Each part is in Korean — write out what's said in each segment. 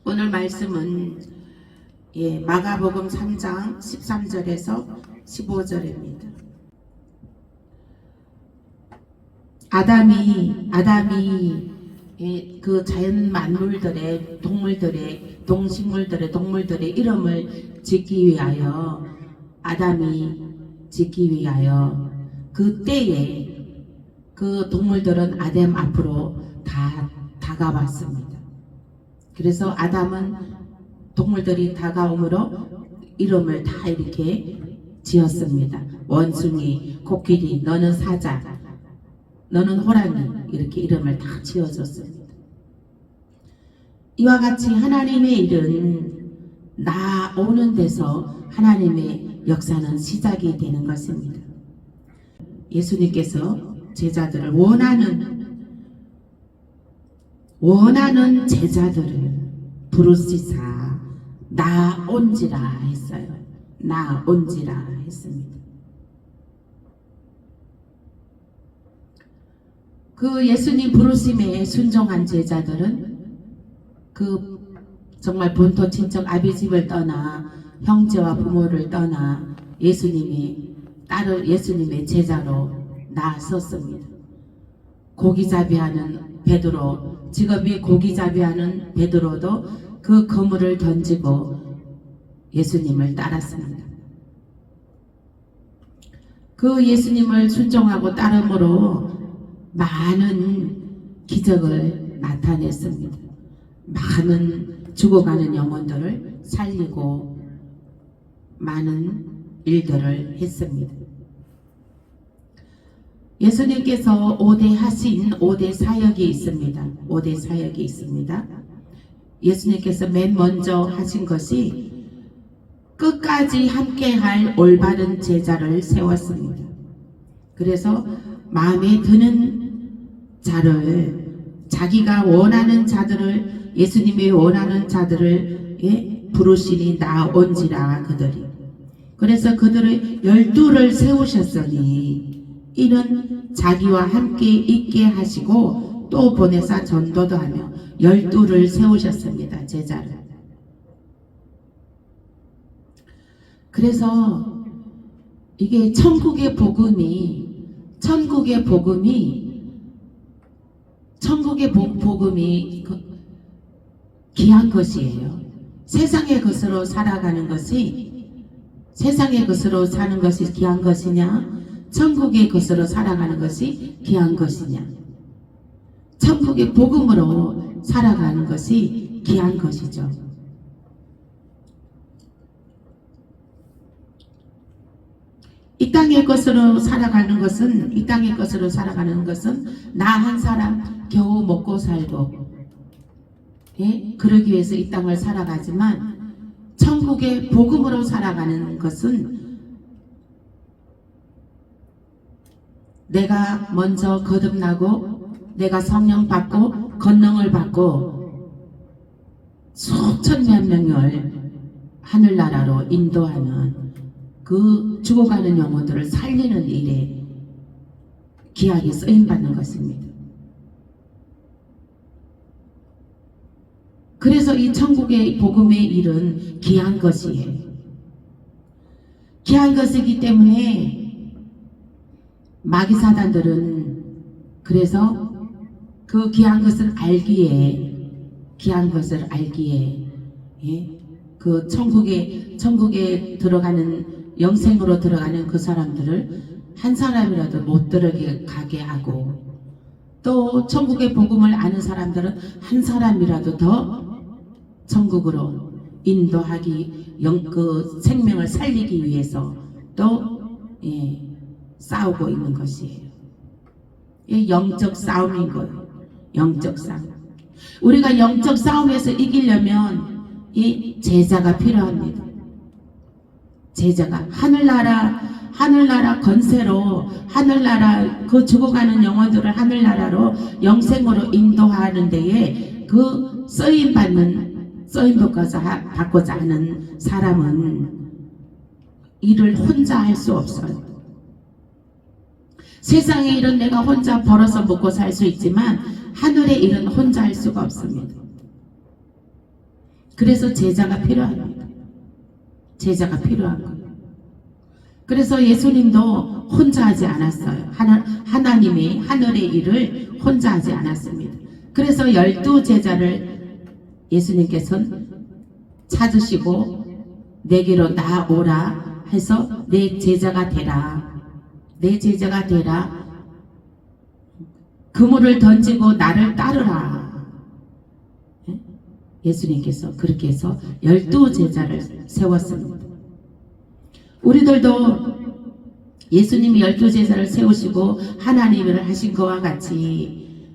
오늘 말씀은 마가복음 3장 13절에서 15절입니다. 아담이 그 자연 만물들의 동물들의 이름을 짓기 위하여 그때에 그 동물들은 아담 앞으로 다 다가왔습니다. 그래서 아담은 동물들이 다가오므로 이름을 다 이렇게 지었습니다. 원숭이, 코끼리, 너는 사자, 너는 호랑이, 이렇게 이름을 다 지어줬습니다. 이와 같이 하나님의 일은 나오는 데서 하나님의 역사는 시작이 되는 것입니다. 예수님께서 제자들을 원하는 제자들을 부르시사 나온지라 했어요. 나온지라 했습니다. 그 예수님 부르심에 순종한 제자들은 그 정말 본토 친척 아비집을 떠나 형제와 부모를 떠나 예수님의 제자로 나섰습니다. 고기잡이하는 베드로, 직업이 고기잡이하는 베드로도 그 그물을 던지고 예수님을 따랐습니다. 그 예수님을 순종하고 따름으로 많은 기적을 나타냈습니다. 많은 죽어가는 영혼들을 살리고 많은 일들을 했습니다. 예수님께서 5대 하신 5대 사역이 있습니다. 5대 사역이 있습니다. 예수님께서 맨 먼저 하신 것이 끝까지 함께할 올바른 제자를 세웠습니다. 그래서 마음에 드는 자를, 자기가 원하는 자들을, 예수님이 원하는 자들을 부르시니 나온지라 그들이. 그래서 그들을 12를 세우셨으니 이는 자기와 함께 있게 하시고 또 보내사 전도도 하며 12를 세우셨습니다. 제자를. 그래서 이게 천국의 복음이 귀한 것이에요. 세상의 것으로 살아가는 것이, 세상의 것으로 사는 것이 귀한 것이냐, 천국의 것으로 살아가는 것이 귀한 것이냐. 천국의 복음으로 살아가는 것이 귀한 것이죠. 이 땅의 것으로 살아가는 것은 나 한 사람 겨우 먹고 살고 그러기 위해서 이 땅을 살아가지만, 천국의 복음으로 살아가는 것은 내가 먼저 거듭나고 내가 성령 받고 권능을 받고 수천만 명을 하늘나라로 인도하는 그 죽어가는 영혼들을 살리는 일에 귀하게 쓰임받는 것입니다. 그래서 이 천국의 복음의 일은 귀한 것이에요. 귀한 것이기 때문에 마귀사단들은 그래서 그 귀한 것을 알기에 그 천국에 들어가는, 영생으로 들어가는 그 사람들을 한 사람이라도 못 들어가게 하고, 또 천국의 복음을 아는 사람들은 한 사람이라도 더 천국으로 인도하기, 그 생명을 살리기 위해서 또 싸우고 있는 것이에요. 영적 싸움인 거예요. 영적 싸움. 우리가 영적 싸움에서 이기려면 이 제자가 필요합니다. 제자가 하늘나라 건세로, 하늘나라 그 죽어가는 영혼들을 하늘나라로 영생으로 인도하는 데에 그 쓰임 받고자 하는 사람은 일을 혼자 할 수 없어요. 세상의 일은 내가 혼자 벌어서 먹고 살 수 있지만 하늘의 일은 혼자 할 수가 없습니다. 그래서 제자가 필요합니다. 제자가 필요한 거예요. 그래서 예수님도 혼자 하지 않았어요. 하나님이 하늘의 일을 혼자 하지 않았습니다. 그래서 12제자를 예수님께서는 찾으시고 내게로 나오라 해서 내 제자가 되라. 내 제자가 되라. 그물을 던지고 나를 따르라. 예수님께서 그렇게 해서 12제자를 세웠습니다. 우리들도 예수님이 12제자를 세우시고 하나님을 하신 것과 같이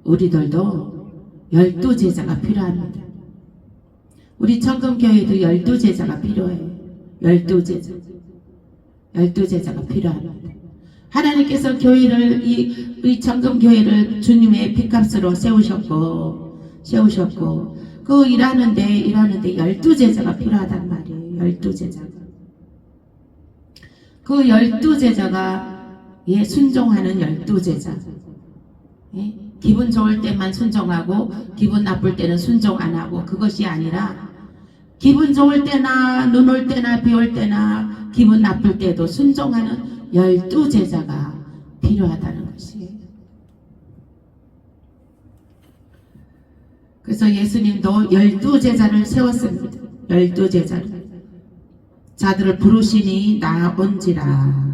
우리들도 12제자가 필요합니다. 우리 청금교회도 12제자가 필요해요. 12제자. 12제자가 필요합니다. 하나님께서 교회를 이 청금교회를 주님의 핏값으로 세우셨고 그 일하는데 12제자가 필요하단 말이에요. 12제자가. 그 12제자가 순종하는 12제자. 기분 좋을 때만 순종하고 기분 나쁠 때는 순종 안 하고 그것이 아니라 기분 좋을 때나 눈 올 때나 비 올 때나 기분 나쁠 때도 순종하는 12제자가 필요하다는 것이에요. 그래서 예수님도 12제자를 세웠습니다. 12제자를. 자들을 부르시니 나온지라.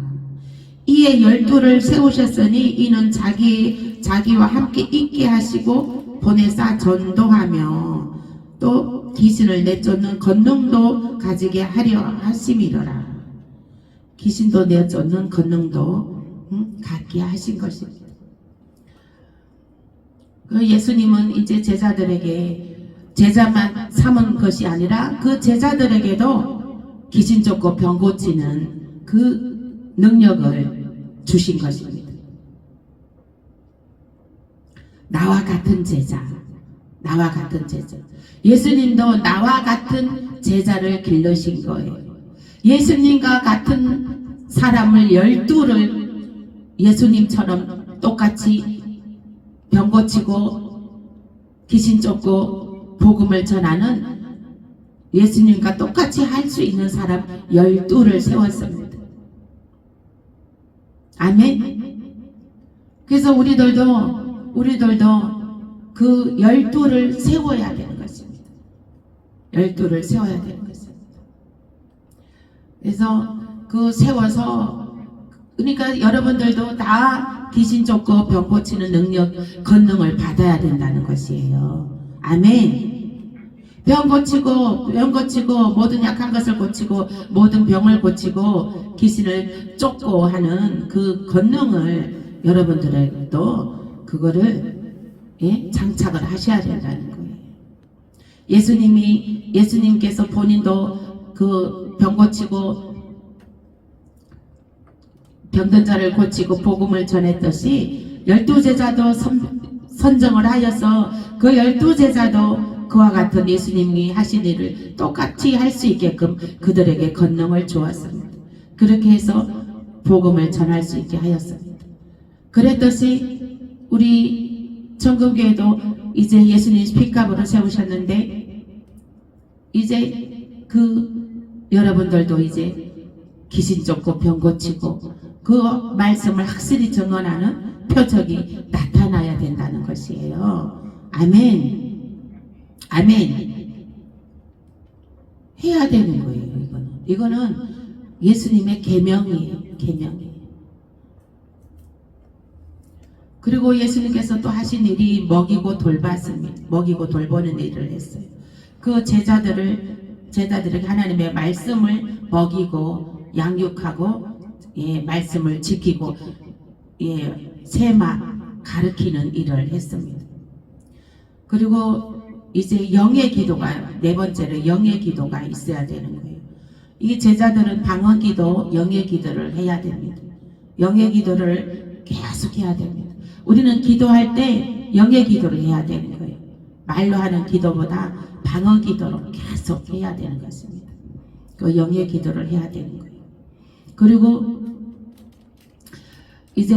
이에 12를 세우셨으니 이는 자기와 함께 있게 하시고 보내사 전도하며 또 귀신을 내쫓는 권능도 가지게 하려 하심이더라. 귀신도 내쫓는 권능도 갖게 하신 것입니다. 예수님은 이제 제자들에게 제자만 삼은 것이 아니라 그 제자들에게도 귀신 쫓고 병 고치는 그 능력을 주신 것입니다. 나와 같은 제자, 나와 같은 제자. 예수님도 나와 같은 제자를 기르신 거예요. 예수님과 같은 사람을 12를 예수님처럼 똑같이 병 고치고 귀신 쫓고 복음을 전하는 예수님과 똑같이 할 수 있는 사람 12를 세웠습니다. 아멘. 그래서 우리들도 그 12를 세워야 되는 것입니다. 12를 세워야 되는 것입니다. 그래서 그 세워서 그러니까 여러분들도 다 귀신 쫓고 병 고치는 능력, 권능을 받아야 된다는 것이에요. 아멘. 병 고치고 모든 약한 것을 고치고 모든 병을 고치고 귀신을 쫓고 하는 그 권능을 여러분들도 그거를 장착을 하셔야 된다는 거예요. 예수님께서 본인도 그 병 고치고 병든 자를 고치고 복음을 전했듯이 12제자도 선정을 하여서 그 12제자도 그와 같은 예수님이 하신 일을 똑같이 할 수 있게끔 그들에게 권능을 주었습니다. 그렇게 해서 복음을 전할 수 있게 하였습니다. 그랬듯이 우리 청금교회도 이제 예수님 핏값으로 세우셨는데 이제 여러분들도 이제 귀신 쫓고 병 고치고 그 말씀을 확실히 증언하는 표적이 나타나야 된다는 것이에요. 아멘. 아멘. 해야 되는 거예요. 이거는 예수님의 계명이에요. 그리고 예수님께서 또 하신 일이 먹이고 돌봤습니다. 먹이고 돌보는 일을 했어요. 그 제자들에게 하나님의 말씀을 먹이고 양육하고 말씀을 지키고 세마 가르치는 일을 했습니다. 그리고 이제 영의 기도가 네 번째로 영의 기도가 있어야 되는 거예요. 이 제자들은 방언 기도, 영의 기도를 해야 됩니다. 영의 기도를 계속 해야 됩니다. 우리는 기도할 때 영의 기도를 해야 되는 거예요. 말로 하는 기도보다 방언 기도로 계속 해야 되는 것입니다. 그 영의 기도를 해야 되는 거예요. 그리고 이제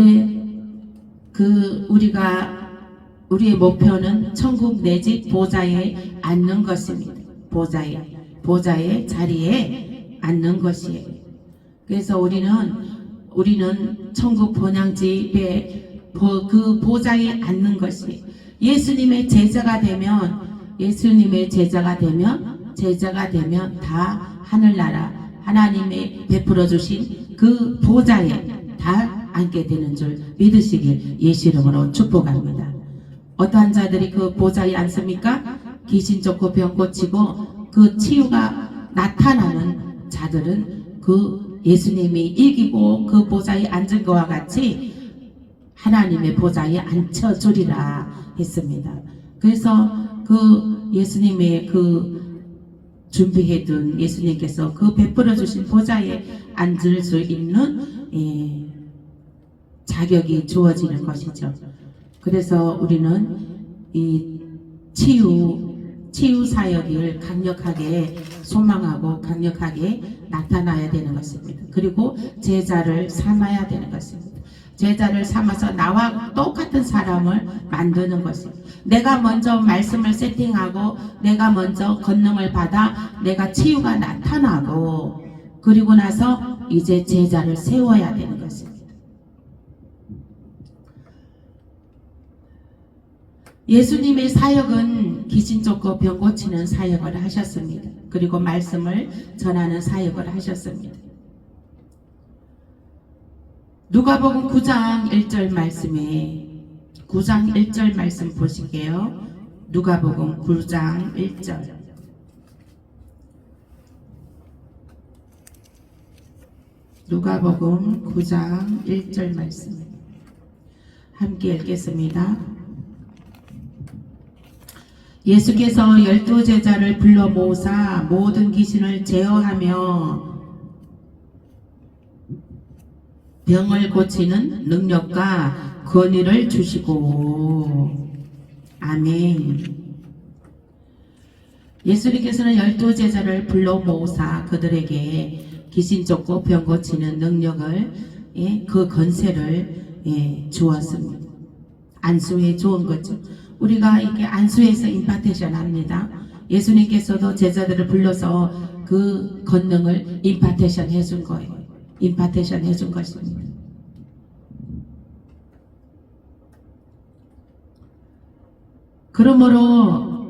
우리의 목표는 천국 내 집 보좌에 앉는 것입니다. 보좌의 자리에 앉는 것이에요. 그래서 우리는 천국 본향집에 그 보좌에 앉는 것이 예수님의 제자가 되면 다 하늘나라 하나님의 베풀어 주신 그 보좌에 다 앉게 되는 줄 믿으시길 예수 이름으로 축복합니다. 어떠한 자들이 그 보좌에 앉습니까? 귀신 쫓고 병 고치고 그 치유가 나타나는 자들은 그 예수님이 이기고 그 보좌에 앉은 것과 같이 하나님의 보좌에 앉혀주리라 했습니다. 그래서 그 예수님의 그 준비해둔 예수님께서 그 베풀어 주신 보좌에 앉을 수 있는 자격이 주어지는 것이죠. 그래서 우리는 이 치유 사역을 강력하게 소망하고 강력하게 나타나야 되는 것입니다. 그리고 제자를 삼아야 되는 것입니다. 제자를 삼아서 나와 똑같은 사람을 만드는 것입니다. 내가 먼저 말씀을 세팅하고 내가 먼저 권능을 받아 내가 치유가 나타나고 그리고 나서 이제 제자를 세워야 되는 것입니다. 예수님의 사역은 귀신 쫓고 병 고치는 사역을 하셨습니다. 그리고 말씀을 전하는 사역을 하셨습니다. 누가복음 9장 1절 말씀에 9장 1절 말씀 보실게요. 누가복음 9장 1절 누가복음 9장 1절 말씀 함께 읽겠습니다. 예수께서 12제자를 불러 모으사 모든 귀신을 제어하며 병을 고치는 능력과 권위를 주시고 아멘. 예수님께서는 12제자를 불러 모으사 그들에게 귀신 쫓고 병 고치는 능력을 그 권세를 주었습니다. 안수해 주은 거죠. 우리가 이렇게 안수해서 임파테이션 합니다. 예수님께서도 제자들을 불러서 그 권능을 임파테이션 해준 거예요. 임파테이션 해준 것입니다. 그러므로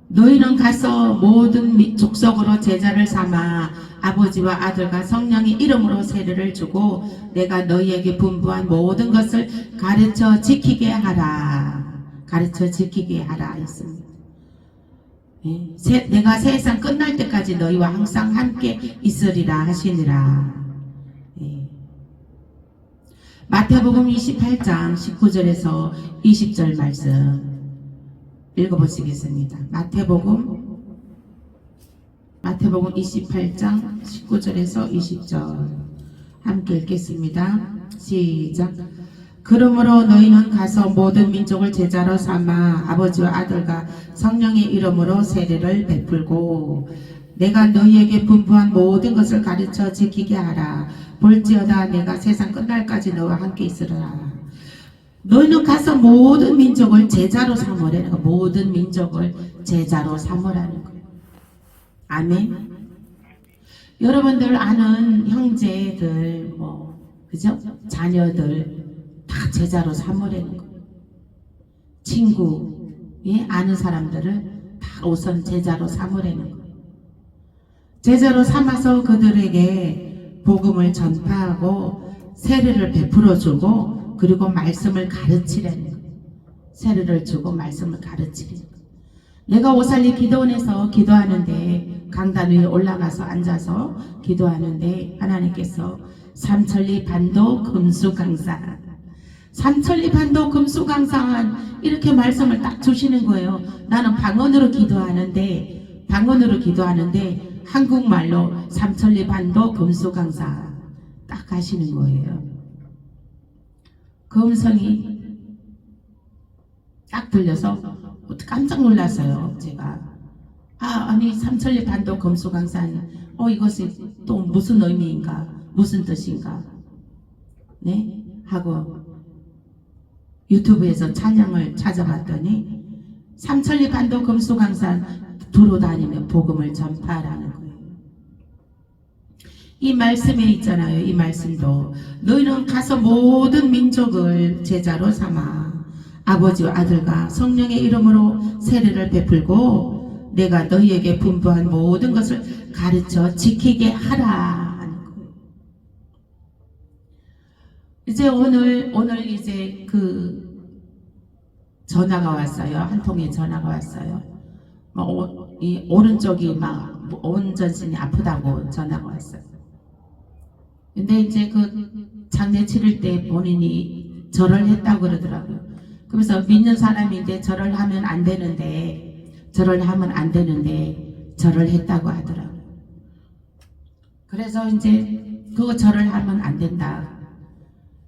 너희는 가서 모든 족속으로 제자를 삼아 아버지와 아들과 성령의 이름으로 세례를 주고 내가 너희에게 분부한 모든 것을 가르쳐 지키게 하라. 가르쳐 지키게 하라 했습니다. 내가 세상 끝날 때까지 너희와 항상 함께 있으리라 하시니라. 마태복음 28장 19절에서 20절 말씀 읽어보시겠습니다. 마태복음 28장 19절에서 20절 함께 읽겠습니다. 시작. 그러므로 너희는 가서 모든 민족을 제자로 삼아 아버지와 아들과 성령의 이름으로 세례를 베풀고 내가 너희에게 분부한 모든 것을 가르쳐 지키게 하라. 볼지어다 내가 세상 끝날까지 너와 함께 있으리라. 너희는 가서 모든 민족을 제자로 삼으라는 거. 모든 민족을 제자로 삼으라는 거예요. 아멘. 여러분들 아는 형제들 그죠? 자녀들 다 제자로 삼으라는 거예요. 친구 아는 사람들을 다 우선 제자로 삼으라는 거예요. 제자로 삼아서 그들에게 복음을 전파하고 세례를 베풀어주고 그리고 말씀을 가르치라는 거예요. 세례를 주고 말씀을 가르치라는 거예요. 내가 오살리 기도원에서 기도하는데 강단 위에 올라가서 앉아서 기도하는데 하나님께서 삼천리 반도 금수강산 삼천리 반도 금수강산 이렇게 말씀을 딱 주시는 거예요. 나는 방언으로 기도하는데 한국말로 삼천리 반도 금수강산 딱 하시는 거예요. 그 음성이 딱 들려서 깜짝 놀랐어요. 제가 아니 삼천리 반도 금수강산 이것이 또 무슨 의미인가 무슨 뜻인가 네 하고 유튜브에서 찬양을 찾아봤더니 삼천리 반도 금수강산 두루 다니며 복음을 전파하라는 거예요. 이 말씀에 있잖아요. 이 말씀도 너희는 가서 모든 민족을 제자로 삼아 아버지와 아들과 성령의 이름으로 세례를 베풀고 내가 너희에게 분부한 모든 것을 가르쳐 지키게 하라 하는 거예요. 이제 오늘 이제 그 전화가 왔어요. 한 통의 전화가 왔어요. 이 오른쪽이 막 온 전신이 아프다고 전화가 왔어요. 근데 이제 그 장례 치를 때 본인이 절을 했다고 그러더라고요. 그래서 믿는 사람인데 절을 하면 안 되는데 절을 했다고 하더라고요. 그래서 이제 그 절을 하면 안 된다.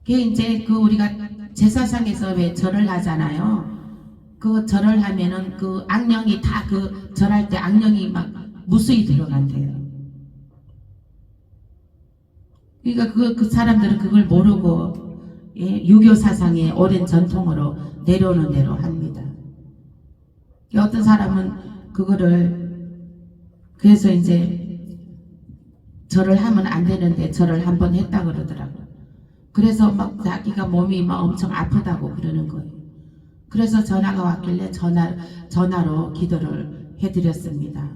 그게 이제 그 우리가 제사상에서 왜 절을 하잖아요. 그 절을 하면은 그 악령이 다 그 절할 때 악령이 막 무수히 들어간대요. 그러니까 그 사람들은 그걸 모르고 유교 사상의 오랜 전통으로 내려오는 대로 합니다. 어떤 사람은 그거를 그래서 이제 절을 하면 안 되는데 절을 한번 했다 그러더라고요. 그래서 막 자기가 몸이 막 엄청 아프다고 그러는 거예요. 그래서 전화가 왔길래 전화로 기도를 해드렸습니다.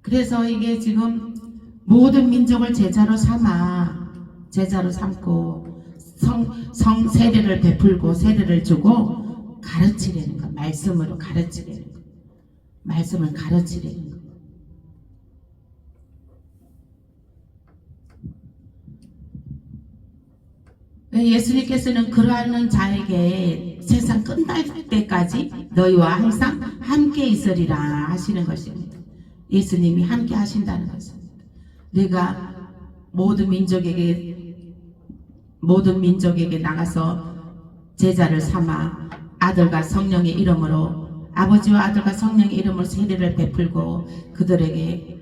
그래서 이게 지금 모든 민족을 제자로 삼고 성 세례를 베풀고 세례를 주고 가르치려는 거, 말씀으로 가르치려는 거, 말씀을 가르치려는 거. 예수님께서는 그러한 자에게 세상 끝날 때까지 너희와 항상 함께 있으리라 하시는 것입니다. 예수님이 함께 하신다는 것입니다. 내가 모든 민족에게 나가서 제자를 삼아 아들과 성령의 이름으로 아버지와 아들과 성령의 이름으로 세례를 베풀고 그들에게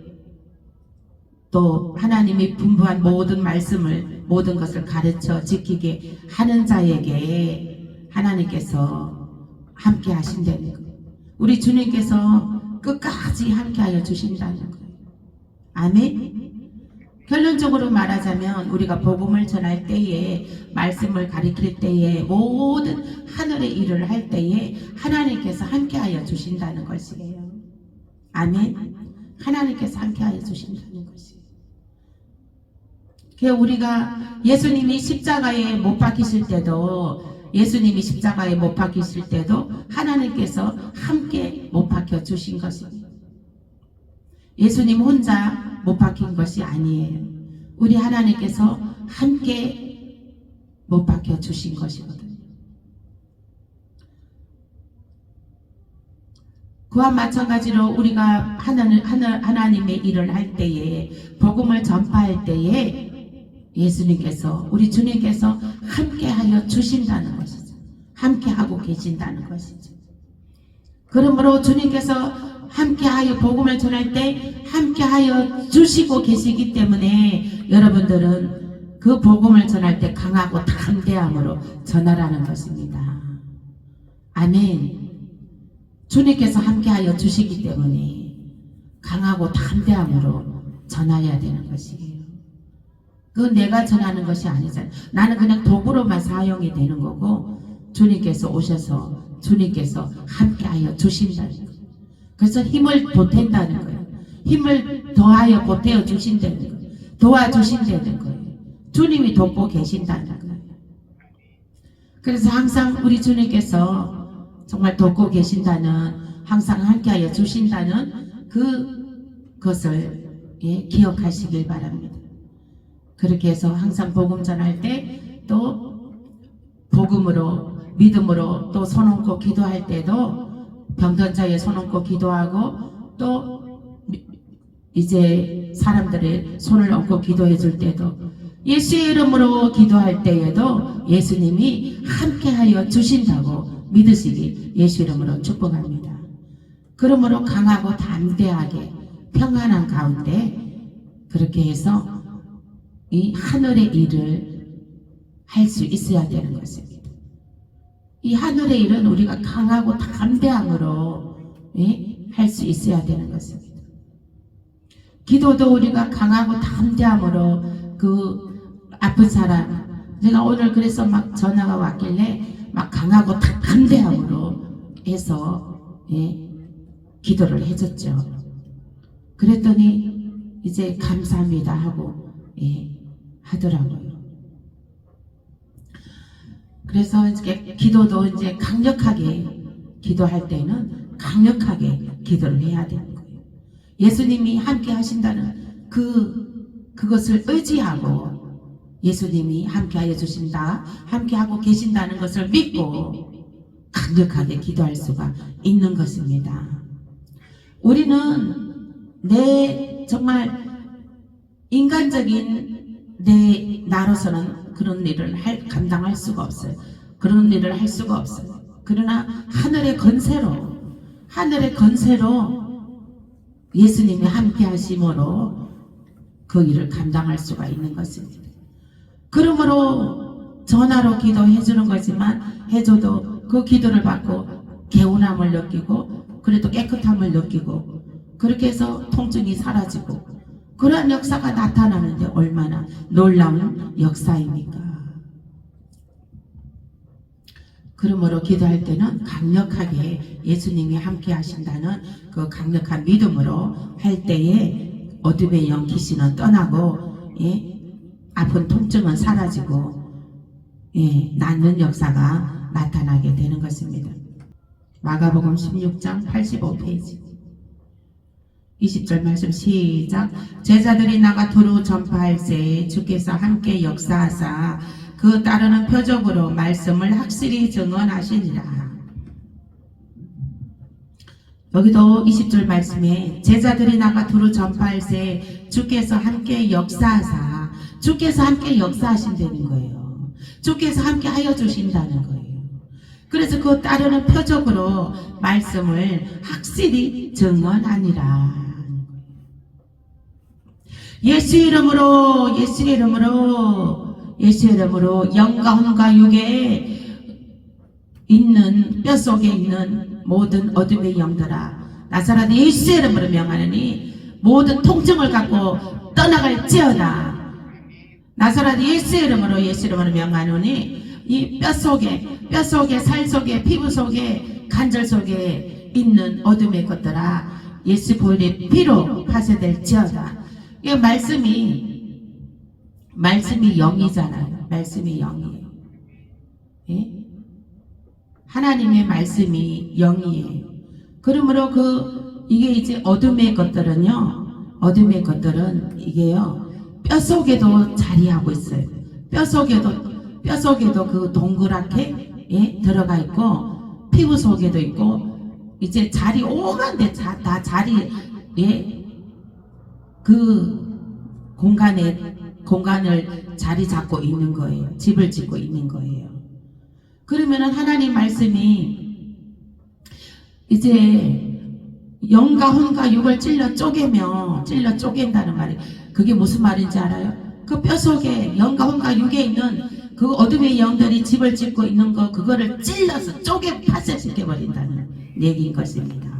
또 하나님이 분부한 모든 말씀을 모든 것을 가르쳐 지키게 하는 자에게 하나님께서 함께 하신다는 거예요. 우리 주님께서 끝까지 함께하여 주신다는 거예요. 아멘. 결론적으로 말하자면 우리가 복음을 전할 때에 말씀을 가리킬 때에 모든 하늘의 일을 할 때에 하나님께서 함께하여 주신다는 것이에요. 아멘. 하나님께서 함께하여 주신다는 것이에요. 우리가 예수님이 십자가에 못 박히실 때도 하나님께서 함께 못 박혀 주신 것입니다. 예수님 혼자 못 박힌 것이 아니에요. 우리 하나님께서 함께 못 박혀 주신 것이거든요. 그와 마찬가지로 우리가 하나님의 일을 할 때에 복음을 전파할 때에 예수님께서 우리 주님께서 함께하여 주신다는 것이죠. 함께하고 계신다는 것이죠. 그러므로 주님께서 함께하여 복음을 전할 때 함께하여 주시고 계시기 때문에 여러분들은 그 복음을 전할 때 강하고 담대함으로 전하라는 것입니다. 아멘. 주님께서 함께하여 주시기 때문에 강하고 담대함으로 전해야 되는 것이에요. 그건 내가 전하는 것이 아니잖아요. 나는 그냥 도구로만 사용이 되는 거고 주님께서 오셔서 주님께서 함께하여 주신다는 거예요. 그래서 힘을 보탠다는 거예요. 힘을 더하여 보태어 주신다는 거예요. 도와주신다는 거예요. 주님이 돕고 계신다는 거예요. 그래서 항상 우리 주님께서 정말 돕고 계신다는, 항상 함께하여 주신다는 그것을 기억하시길 바랍니다. 그렇게 해서 항상 복음 전할 때 또 복음으로 믿음으로 또 손 얹고 기도할 때도 병든 자에 손 얹고 기도하고 또 이제 사람들의 손을 얹고 기도해 줄 때도 예수의 이름으로 기도할 때에도 예수님이 함께하여 주신다고 믿으시기 예수 이름으로 축복합니다. 그러므로 강하고 담대하게 평안한 가운데 그렇게 해서 이 하늘의 일을 할 수 있어야 되는 것입니다. 이 하늘의 일은 우리가 강하고 담대함으로 할 수 있어야 되는 것입니다. 기도도 우리가 강하고 담대함으로 그 아픈 사람, 제가 오늘 그래서 막 전화가 왔길래 막 강하고 담대함으로 해서 기도를 해줬죠. 그랬더니 이제 감사합니다 하고 하더라고요. 그래서 이제 기도도 이제 강력하게 기도할 때는 강력하게 기도를 해야 되는 거예요. 예수님이 함께 하신다는 그것을 의지하고 예수님이 함께 하여 주신다, 함께 하고 계신다는 것을 믿고 강력하게 기도할 수가 있는 것입니다. 우리는 정말 인간적인 나로서는 그런 일을 감당할 수가 없어요. 그런 일을 할 수가 없어요. 그러나 하늘의 건세로 예수님이 함께 하심으로 그 일을 감당할 수가 있는 것입니다. 그러므로 전화로 기도해 주는 거지만 해줘도 그 기도를 받고 개운함을 느끼고 그래도 깨끗함을 느끼고 그렇게 해서 통증이 사라지고 그러한 역사가 나타나는데 얼마나 놀라운 역사입니까? 그러므로 기도할 때는 강력하게 예수님이 함께 하신다는 그 강력한 믿음으로 할 때에 어둠의 영 귀신은 떠나고 아픈 통증은 사라지고 낫는 역사가 나타나게 되는 것입니다. 마가복음 16장 85페이지 20절 말씀 시작. 제자들이 나가 두루 전파할새 주께서 함께 역사하사 그 따르는 표적으로 말씀을 확실히 증언하시니라. 여기도 20절 말씀에 제자들이 나가 두루 전파할새 주께서 함께 역사하사, 주께서 함께 역사하신다는 거예요. 주께서 함께 하여 주신다는 거예요. 그래서 그 따르는 표적으로 말씀을 확실히 증언하니라. 예수의 이름으로 영과 육에 있는 뼛속에 있는 모든 어둠의 영들아, 나사렛 예수의 이름으로 명하느니 모든 통증을 갖고 떠나갈지어다. 나사렛 예수의 이름으로 명하노니 이 뼛속에 살 속에 피부 속에 관절 속에 있는 어둠의 것들아 예수 보혈의 피로 파쇄될지어다. 이 말씀이 영이잖아요. 말씀이 영이에요. 하나님의 말씀이 영이에요. 그러므로 이게 이제 어둠의 것들은 이게요 뼛속에도 자리하고 있어요. 뼈속에도 그 동그랗게 들어가 있고 피부 속에도 있고 이제 자리 오만 데 다 자리 그 공간을 자리 잡고 있는 거예요. 집을 짓고 있는 거예요. 그러면은 하나님 말씀이 이제 영과 혼과 육을 찔러 쪼갠다는 말이 그게 무슨 말인지 알아요? 그 뼈속에 영과 혼과 육에 있는 그 어둠의 영들이 집을 짓고 있는 거 그거를 찔러서 쪼개 파쇄시켜버린다는 얘기인 것입니다.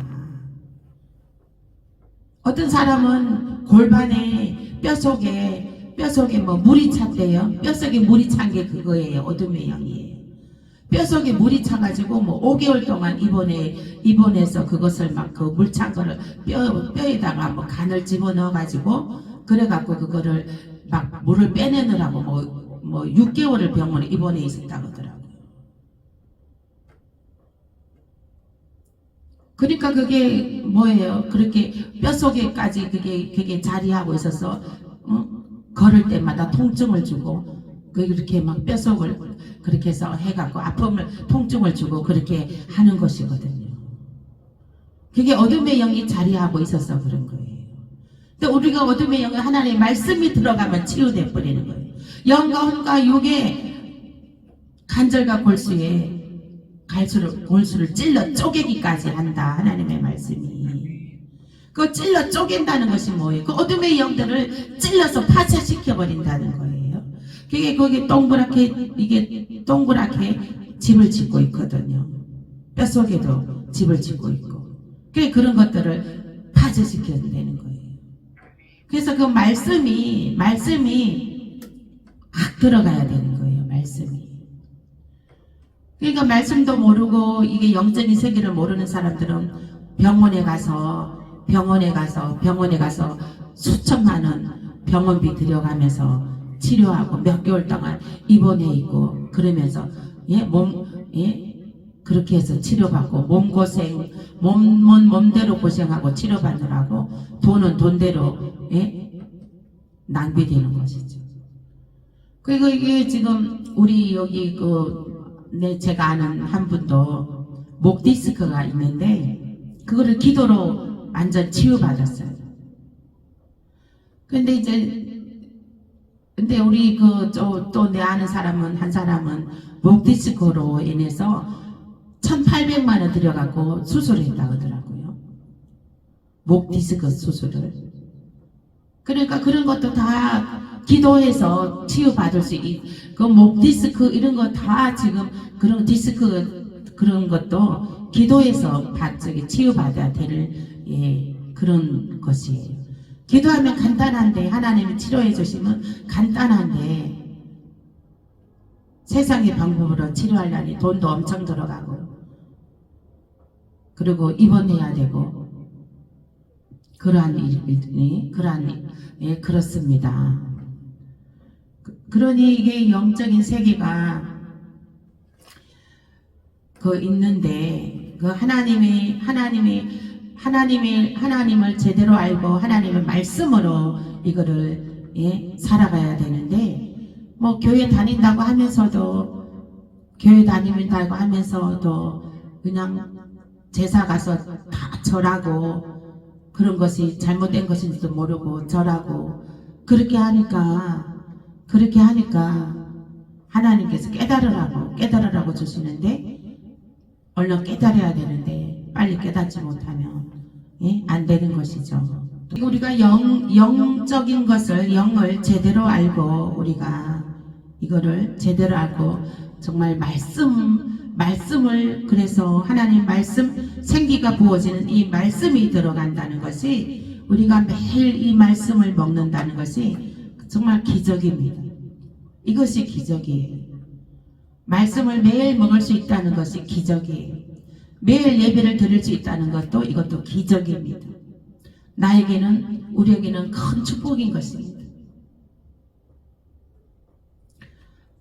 어떤 사람은 골반에 뼈속에 뭐 물이 찼대요. 뼈속에 물이 찬 게 그거예요. 어둠의 영이에요. 뼈속에 물이 차가지고 뭐 5개월 동안 입원해서 그것을 막 그 물 찬 거를 뼈에다가 뭐 간을 집어넣어가지고 그래갖고 그거를 막 물을 빼내느라고 뭐 6개월을 병원에 입원해 있었다고 하더라고요. 그러니까 그게 뭐예요? 그렇게 뼛속에까지 그게 자리하고 있어서 걸을 때마다 통증을 주고 그렇게 막 뼛속을 그렇게 해서 해갖고 통증을 주고 그렇게 하는 것이거든요. 그게 어둠의 영이 자리하고 있어서 그런 거예요. 근데 우리가 어둠의 영에 하나님의 말씀이 들어가면 치유돼 버리는 거예요. 영과 혼과 육의 관절과 골수에 골수를 찔러 쪼개기까지 한다. 하나님의 말씀이. 그 찔러 쪼갠다는 것이 뭐예요? 그 어둠의 영들을 찔러서 파쇄시켜 버린다는 거예요. 그게 거기 동그랗게 집을 짓고 있거든요. 뼛속에도 집을 짓고 있고. 그런 것들을 파쇄시켜야 되는 거예요. 그래서 그 말씀이 확 들어가야 되는 거예요. 말씀이. 그러니까 말씀도 모르고 이게 영적인 세계를 모르는 사람들은 병원에 가서 수천만 원 병원비 들여가면서 치료하고 몇 개월 동안 입원해 있고 그러면서 그렇게 해서 치료받고 몸대로 고생하고 치료받느라고 돈은 돈대로 낭비되는 것이죠. 그리고 이게 지금 우리 여기 제가 아는 한 분도 목 디스크가 있는데 그거를 기도로 완전 치유받았어요. 근데 우리 또 내 아는 한 사람은 목 디스크로 인해서 1,800만 원 들여갖고 수술했다고 하더라고요. 목 디스크 수술을. 그러니까 그런 것도 다 기도해서 치유받을 수 그 목 디스크 이런 거 다 지금 그런 디스크 그런 것도 기도해서 치유받아야 될 그런 것이에요. 기도하면 간단한데 하나님이 치료해 주시면 간단한데 세상의 방법으로 치료하려니 돈도 엄청 들어가고 그리고 입원해야 되고 그렇습니다. 그러니 이게 영적인 세계가 있는데 하나님을 제대로 알고 하나님의 말씀으로 이거를 살아가야 되는데 교회 다닌다고 하면서도 그냥 제사 가서 다 절하고 그런 것이 잘못된 것인지도 모르고 절하고 그렇게 하니까 하나님께서 깨달으라고 주시는데 얼른 깨달아야 되는데 빨리 깨닫지 못하면 안 되는 것이죠. 우리가 영적인 것을 영을 제대로 알고 우리가 이거를 제대로 알고 정말 말씀을 그래서 하나님 말씀 생기가 부어지는 이 말씀이 들어간다는 것이 우리가 매일 이 말씀을 먹는다는 것이 정말 기적입니다. 이것이 기적이에요. 말씀을 매일 먹을 수 있다는 것이 기적이에요. 매일 예배를 드릴 수 있다는 이것도 기적입니다. 우리에게는 큰 축복인 것입니다.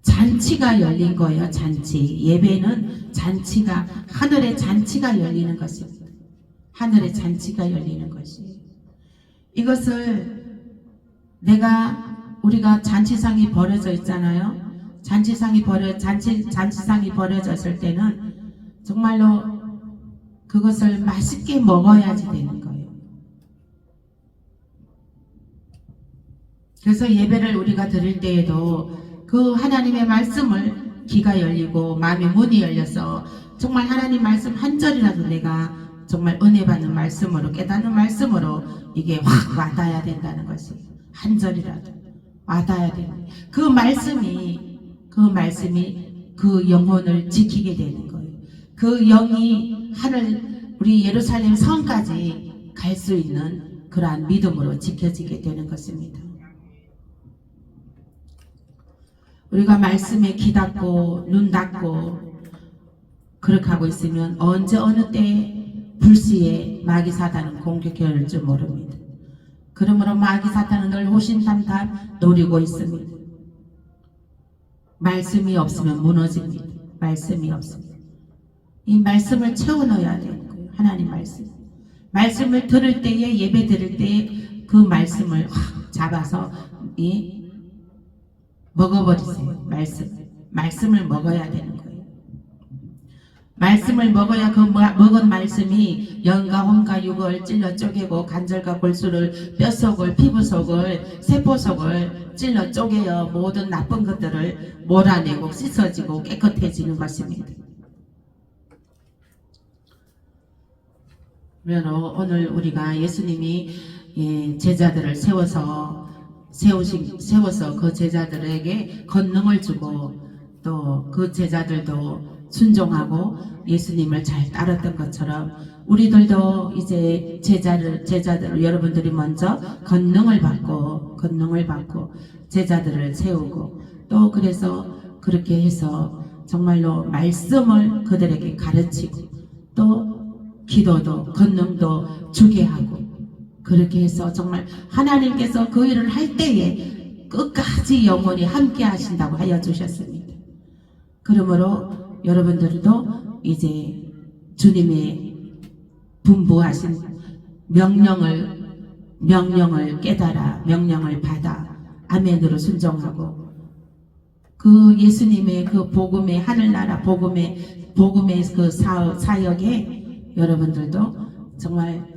잔치가 열린 거예요. 잔치. 예배는 하늘의 잔치가 열리는 것입니다. 하늘의 잔치가 열리는 것이에요. 이것을 우리가 잔치상이 벌어져 있잖아요. 잔치상이 벌어졌을 때는 정말로 그것을 맛있게 먹어야지 되는 거예요. 그래서 예배를 우리가 드릴 때에도 그 하나님의 말씀을 귀가 열리고 마음의 문이 열려서 정말 하나님 말씀 한 절이라도 내가 정말 은혜 받는 말씀으로 깨닫는 말씀으로 이게 확 와닿아야 된다는 것이 한 절이라도 와닿아야 되는 그 말씀이 그 영혼을 지키게 되는 거예요. 그 영이 우리 예루살렘 성까지 갈 수 있는 그러한 믿음으로 지켜지게 되는 것입니다. 우리가 말씀에 귀 닫고 눈 닫고 그렇게 하고 있으면 언제 어느 때 불시에 마귀 사단은 공격해 올 줄 모릅니다. 그러므로 마귀 사단은 늘 호신탐탐 노리고 있습니다. 말씀이 없으면 무너집니다. 말씀이 없으면 이 말씀을 채워 넣어야 되는 거예요. 하나님 말씀을 들을 때에 예배 드릴 때에 그 말씀을 확 잡아서 먹어버리세요. 말씀을 먹어야 되는 거예요. 말씀을 먹어야 그 먹은 말씀이 영과 혼과 육을 찔러 쪼개고 관절과 골수를 뼛속을 피부속을 세포속을 찔러 쪼개어 모든 나쁜 것들을 몰아내고 씻어지고 깨끗해지는 것입니다. 오늘 우리가 예수님이 제자들을 세워서 그 제자들에게 권능을 주고 또 그 제자들도 순종하고 예수님을 잘 따랐던 것처럼 우리들도 이제 제자들을 여러분들이 먼저 권능을 받고 제자들을 세우고 또 그래서 그렇게 해서 정말로 말씀을 그들에게 가르치고 또 기도도 권능도 주게 하고 그렇게 해서 정말 하나님께서 그 일을 할 때에 끝까지 영원히 함께 하신다고 하여 주셨습니다. 그러므로 여러분들도 이제 주님의 분부하신 명령을 깨달아 명령을 받아 아멘으로 순종하고 그 예수님의 그 복음의 하늘나라 복음의 그 사역에 여러분들도 정말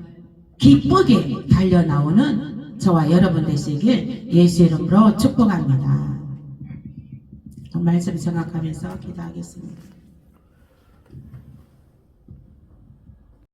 기쁘게 달려나오는 저와 여러분 되시길 예수 이름으로 축복합니다. 말씀 생각하면서 기도하겠습니다.